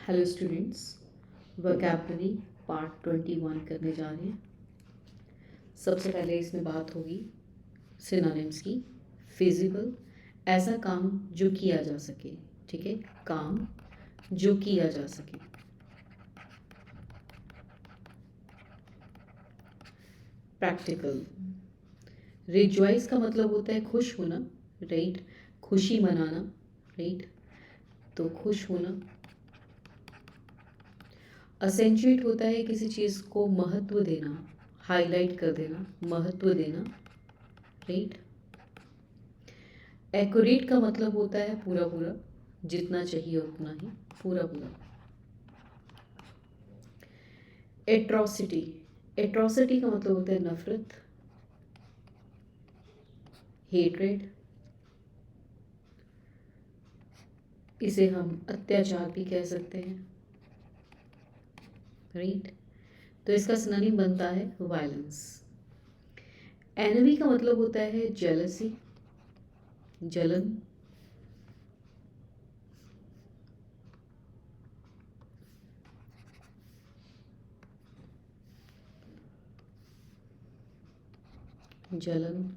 Hello students, vocabulary part 21 करने जा रहे हैं। सबसे पहले इसमें बात होगी सिनोनिम्स की। फिजिबल, ऐसा काम जो किया जा सके, ठीक है, काम जो किया जा सके। प्रैक्टिकल, रिजॉइस का मतलब होता है खुश होना, राइट, खुशी मनाना, राइट, तो खुश होना। असेंचुएट होता है किसी चीज़ को महत्व देना, हाईलाइट कर देना, महत्व देना, राइट। एक्यूरेट का मतलब होता है पूरा पूरा, जितना चाहिए उतना ही, पूरा पूरा। एट्रोसिटी, एट्रोसिटी का मतलब होता है नफरत, हेट्रेड। इसे हम अत्याचार भी कह सकते हैं, राइट। तो इसका सिनोनिम बनता है वायलेंस। एनवी का मतलब होता है जेलसी, जलन। जलन,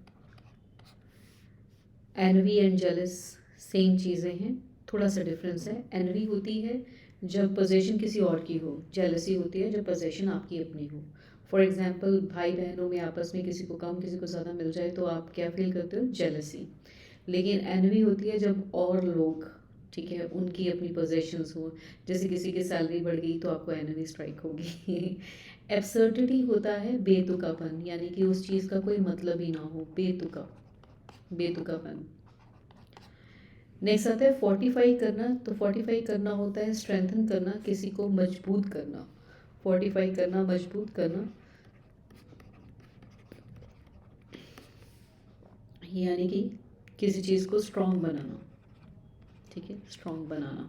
एनवी एंड जेलस सेम चीज़ें हैं, थोड़ा सा डिफरेंस है। एनवी होती है जब पोजेशन किसी और की हो, जेलसी होती है जब पोजेशन आपकी अपनी हो। फॉर एग्जांपल, भाई बहनों में आपस में किसी को कम किसी को ज़्यादा मिल जाए तो आप क्या फील करते हो? जेलसी। लेकिन एनवी होती है जब और लोग, ठीक है, उनकी अपनी पोजेशंस हो। जैसे किसी की सैलरी बढ़ गई तो आपको एनवी स्ट्राइक होगी। एब्सर्डिटी होता है बेतुकापन, यानी कि उस चीज़ का कोई मतलब ही ना हो, बेतुका, बेतुकापन। नेक्स्ट आता है फोर्टिफाई करना। तो फोर्टिफाई करना होता है स्ट्रेंथन करना, किसी को मजबूत करना। फोर्टिफाई करना, मजबूत करना, यानी कि किसी चीज़ को स्ट्रॉन्ग बनाना, ठीक है, स्ट्रॉन्ग बनाना।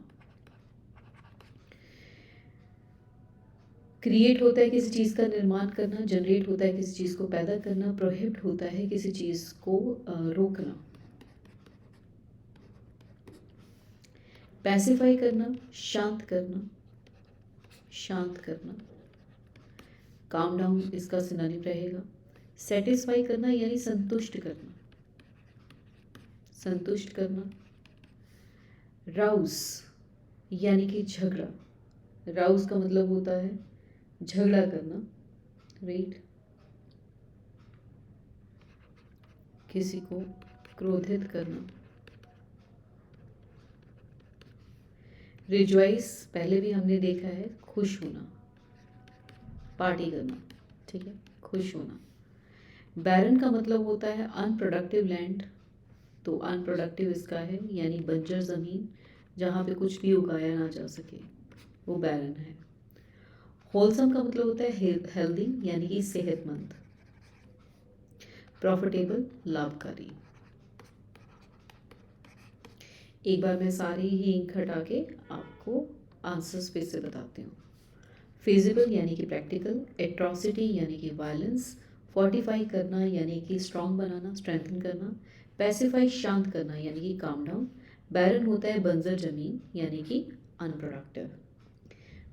क्रिएट होता है किसी चीज़ का निर्माण करना, जनरेट होता है किसी चीज़ को पैदा करना, प्रोहिबिट होता है किसी चीज़ को रोकना। पैसिफाई करना, शांत करना, शांत करना। काम डाउन इसका सिनोनिम रहेगा। सेटिस्फाई करना यानी संतुष्ट करना, संतुष्ट करना। राउस यानी कि झगड़ा, राउस का मतलब होता है झगड़ा करना, राइट, किसी को क्रोधित करना। रिजॉइस पहले भी हमने देखा है, खुश होना, पार्टी करना, ठीक है, खुश होना। बैरन का मतलब होता है अनप्रोडक्टिव लैंड, तो अनप्रोडक्टिव इसका है यानी बंजर ज़मीन जहाँ पे कुछ भी उगाया ना जा सके, वो बैरन है। होलसम का मतलब होता है हेल्दी यानी कि सेहतमंद। प्रॉफिटेबल, लाभकारी। एक बार मैं सारी ही इंक हटा के आपको आंसर्स पे से बताती हूँ। फिजिबल यानी कि प्रैक्टिकल, एट्रोसिटी यानी कि वायलेंस, फोर्टिफाई करना यानी कि स्ट्रॉन्ग बनाना, स्ट्रेंथन करना, पैसिफाई शांत करना यानी कि काम डाउन, बैरन होता है बंजर जमीन यानी कि अनप्रोडक्टिव।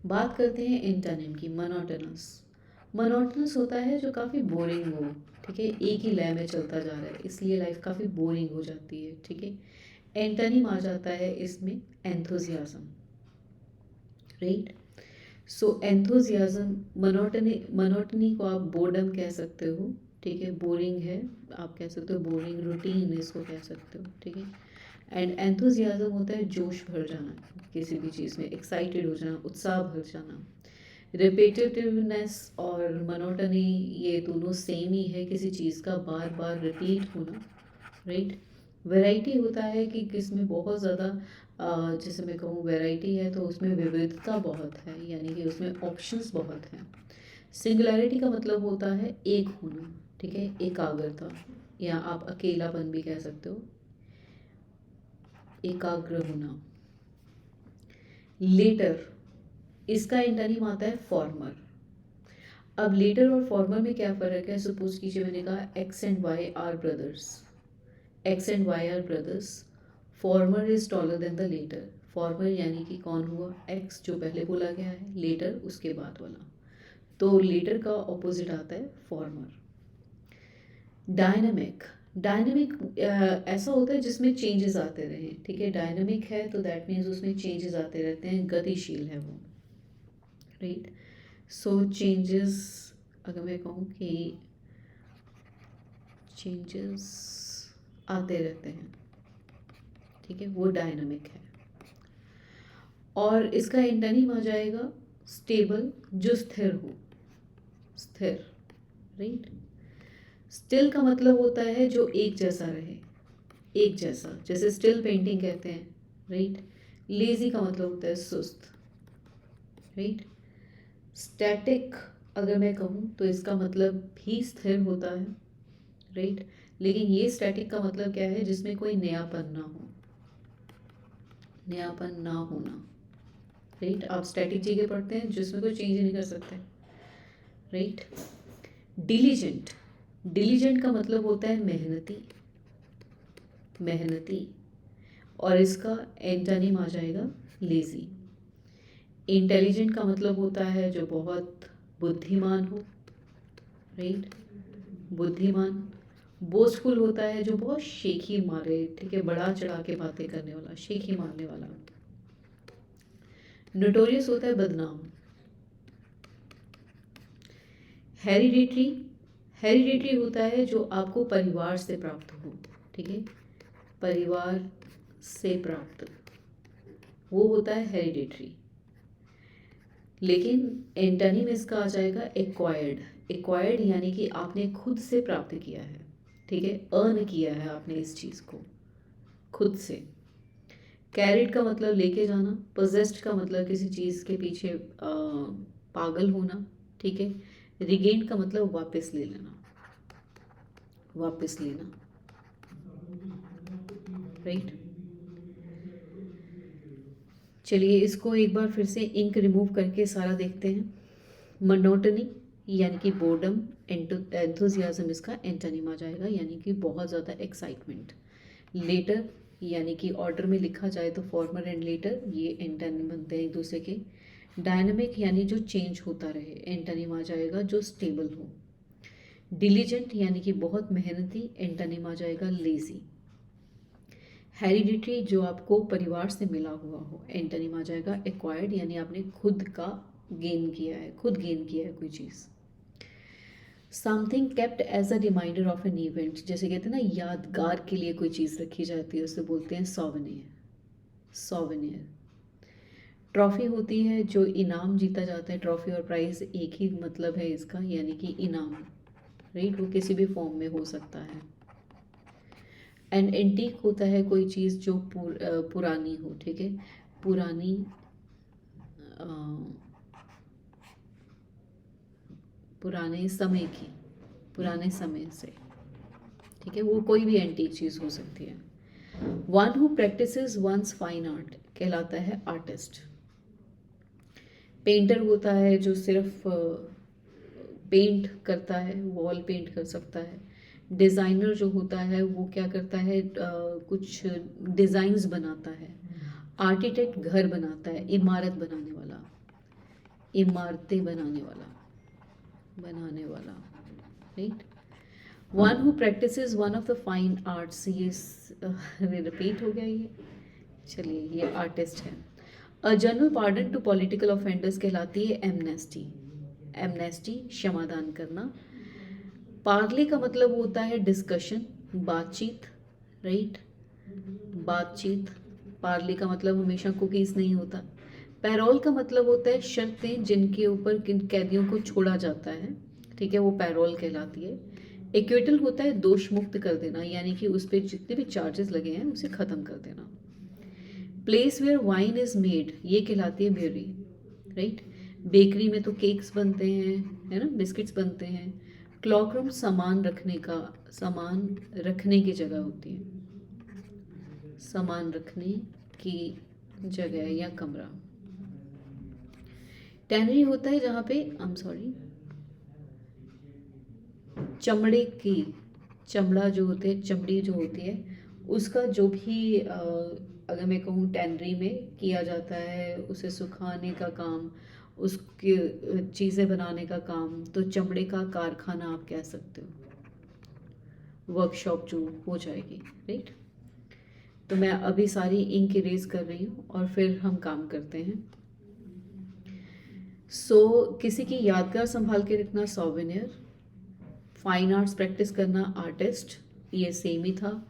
बात करते हैं एंटोनिम की। मोनोटोनस, मोनोटोनस होता है जो काफ़ी बोरिंग हो, ठीक है, एक ही लय में चलता जा रहा है, इसलिए लाइफ काफ़ी बोरिंग हो जाती है, ठीक है। एंटोनिम आ जाता है इसमें एंथुजियाज्म, राइट। सो एंथुजियाज्म, मोनोटनी, मोनोटनी को आप बोर्डम कह सकते हो, ठीक है, बोरिंग है आप कह सकते हो, बोरिंग रूटीन इसको कह सकते हो, ठीक है। एंड एंथुजियाज्म होता है जोश भर जाना, किसी भी चीज़ में एक्साइटेड हो जाना, उत्साह भर जाना। रिपीटेटिवनेस और मोनोटनी ये दोनों सेम ही है, किसी चीज़ का बार बार रिपीट होना, राइट। वैरायटी होता है कि किसमें बहुत ज़्यादा, जैसे मैं कहूँ वैरायटी है तो उसमें विविधता बहुत है, यानी कि उसमें ऑप्शंस बहुत हैं। सिंगुलैरिटी का मतलब होता है एक होना, ठीक है, एकाग्रता, या आप अकेलापन भी कह सकते हो, एकाग्र होना। लेटर, इसका एंटोनिम आता है फॉर्मर। अब लेटर और फॉर्मर में क्या फ़र्क है? सपोज कीजिए मैंने कहा x and y are brothers, x and y are brothers, former is taller than the latter. Former यानी कि कौन हुआ, एक्स जो पहले बोला गया है, लेटर उसके बाद वाला, तो लेटर का ऑपोजिट आता है फॉर्मर। डायनामिक, डायनामिक ऐसा होता है जिसमें चेंजेस आते रहें, ठीक है। डायनामिक है तो दैट मीन्स उसमें चेंजेस आते रहते हैं, गतिशील है वो, राइट। सो चेंजेस, अगर मैं कहूँ कि चेंजेस आते रहते हैं, ठीक है, वो डायनामिक है। और इसका एंटोनिम आ जाएगा स्टेबल, जो स्थिर हो, स्थिर, राइट। स्टिल का मतलब होता है जो एक जैसा रहे, एक जैसा, जैसे स्टिल पेंटिंग कहते हैं, राइट। लेजी का मतलब होता है सुस्त, राइट। स्टैटिक अगर मैं कहूँ तो इसका मतलब भी स्थिर होता है, राइट। लेकिन ये स्टैटिक का मतलब क्या है, जिसमें कोई नयापन ना हो, नयापन ना होना, राइट। आप स्टैटिक चीज़ें पढ़ते हैं जिसमें कोई चेंज नहीं कर सकते, राइट। डिलीजेंट, डिलीजेंट का मतलब होता है मेहनती, मेहनती, और इसका एंटोनिम आ जाएगा लेजी। इंटेलिजेंट का मतलब होता है जो बहुत बुद्धिमान हो, राइट, बुद्धिमान। बोस्टफुल होता है जो बहुत शेखी मारे, ठीक है, बढ़ा चढ़ा के बातें करने वाला, शेखी मारने वाला। नोटोरियस होता है बदनाम। हेरिडिटरी, हेरिडिटरी होता है जो आपको परिवार से प्राप्त हो, ठीक है, परिवार से प्राप्त, वो होता है हेरिडिटरी। लेकिन एंटोनिम इसका आ जाएगा एक्वायर्ड, एक्वायर्ड यानी कि आपने खुद से प्राप्त किया है, ठीक है, अर्न किया है आपने इस चीज़ को खुद से। कैरिड का मतलब लेके जाना, पोजेस्ड का मतलब किसी चीज़ के पीछे पागल होना, ठीक है। रिगेन का मतलब वापस ले लेना, वापस लेना, राइट। चलिए इसको एक बार फिर से इंक रिमूव करके सारा देखते हैं। मोनोटनी यानी कि बोर्डम, एंथुजियाज्म इसका एंटोनिम आ जाएगा, यानी कि बहुत ज़्यादा एक्साइटमेंट। लेटर यानी कि ऑर्डर में लिखा जाए तो फॉर्मर एंड लेटर, ये एंटोनिम बनते हैं एक दूसरे के। डायनामिक यानी जो चेंज होता रहे, एंटोनिम आ जाएगा जो स्टेबल हो। डिलीजेंट यानी कि बहुत मेहनती, एंटोनिम आ जाएगा लेजी। हेरिडिटरी जो आपको परिवार से मिला हुआ हो, एंटोनिम आ जाएगा एक्वायर्ड, यानी आपने खुद का गेन किया है, खुद गेन किया है कोई चीज़। Something kept as a reminder of an event, जैसे कहते हैं ना यादगार के लिए कोई चीज़ रखी जाती है, उसे बोलते हैं सॉवेनियर, सॉवेनियर। ट्रॉफी होती है जो इनाम जीता जाता है, ट्रॉफी और प्राइज एक ही मतलब है इसका, यानी कि इनाम, राइट, वो किसी भी फॉर्म में हो सकता है। एंड एंटीक होता है कोई चीज़ जो पुरानी हो, ठीक है, पुरानी, अ, पुराने समय की, पुराने समय से, ठीक है, वो कोई भी एंटीक चीज़ हो सकती है। One who practises one's fine art कहलाता है आर्टिस्ट। पेंटर होता है जो सिर्फ पेंट करता है, वॉल पेंट कर सकता है। डिज़ाइनर जो होता है वो क्या करता है, कुछ डिज़ाइंस बनाता है। आर्किटेक्ट घर बनाता है, इमारत बनाने वाला, इमारतें बनाने वाला, बनाने वाला, right. One who practises one of the fine arts, ये रिपीट हो गया ये, चलिए ये आर्टिस्ट है। A general pardon to political offenders कहलाती है एमनेस्टी, एमनेस्टी क्षमादान करना। पार्ले का मतलब होता है डिस्कशन, बातचीत, राइट, बातचीत। पार्ले का मतलब हमेशा कुकीज़ नहीं होता। पैरोल का मतलब होता है शर्तें जिनके ऊपर किन कैदियों को छोड़ा जाता है, ठीक है, वो पैरोल कहलाती है। एक्विटल होता है दोष मुक्त कर देना, यानी कि उस पर जितने भी चार्जेस लगे हैं उसे ख़त्म कर देना। Place where wine is made, ये कहलाती है ब्यूरी, राइट। बेकरी में तो केक्स बनते हैं, है ना, बिस्किट्स बनते हैं। क्लॉक रूम सामान रखने का, सामान रखने की जगह होती है, सामान रखने की जगह या कमरा। टैनरी होता है जहाँ पे, आई एम सॉरी, चमड़े की, चमड़ा जो होते हैं, चमड़ी जो होती है उसका जो भी अगर मैं कहूँ टैनरी में किया जाता है उसे सुखाने का काम, उसकी चीज़ें बनाने का काम, तो चमड़े का कारखाना आप कह सकते हो, वर्कशॉप जो हो जाएगी, राइट। तो मैं अभी सारी इंक इरेज कर रही हूँ और फिर हम काम करते हैं। किसी की यादगार संभाल के रखना सॉवेनियर, फाइन आर्ट्स प्रैक्टिस करना आर्टिस्ट, ये सेम ही था।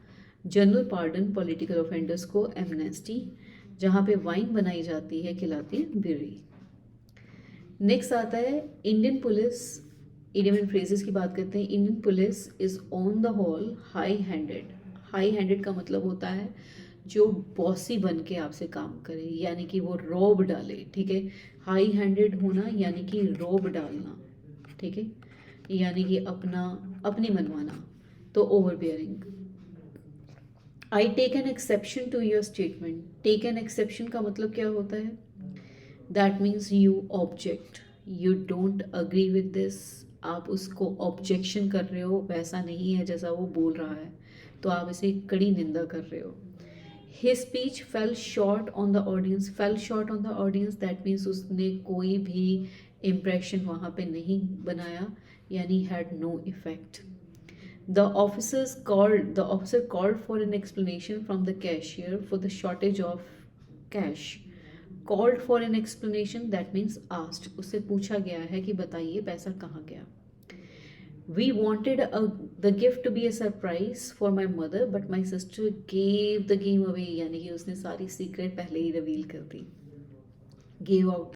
जनरल पार्डन पॉलिटिकल ऑफेंडर्स को एमनेस्टी, जहाँ पे वाइन बनाई जाती है खिलाती है बिरी। नेक्स्ट आता है Indian police, idiom and phrases की बात करते हैं। Indian police is on the whole high handed. High handed का मतलब होता है जो बॉसी बन के आपसे काम करे, यानी कि वो रौब डाले, ठीक है। हाई हैंडेड होना यानी कि रौब डालना, ठीक है, यानी कि अपनी मनवाना, तो over bearing. I take an exception to your statement. Take an exception का मतलब क्या होता है? That means you object, you don't agree with this, आप उसको ऑब्जेक्शन कर रहे हो, वैसा नहीं है जैसा वो बोल रहा है, तो आप इसे कड़ी निंदा कर रहे हो। His speech fell short on the audience. Fell short on the audience that means उसने कोई भी इम्प्रेशन वहाँ पे नहीं बनाया, यानी had no effect. The officer called for an explanation from the cashier for the shortage of cash. Called for an explanation that means asked. उससे पूछा गया है कि बताइए पैसा कहाँ गया। We wanted the gift to be a surprise for my mother, but my sister gave the game away. यानी कि उसने सारी सीक्रेट पहले ही रिवील कर दी, gave out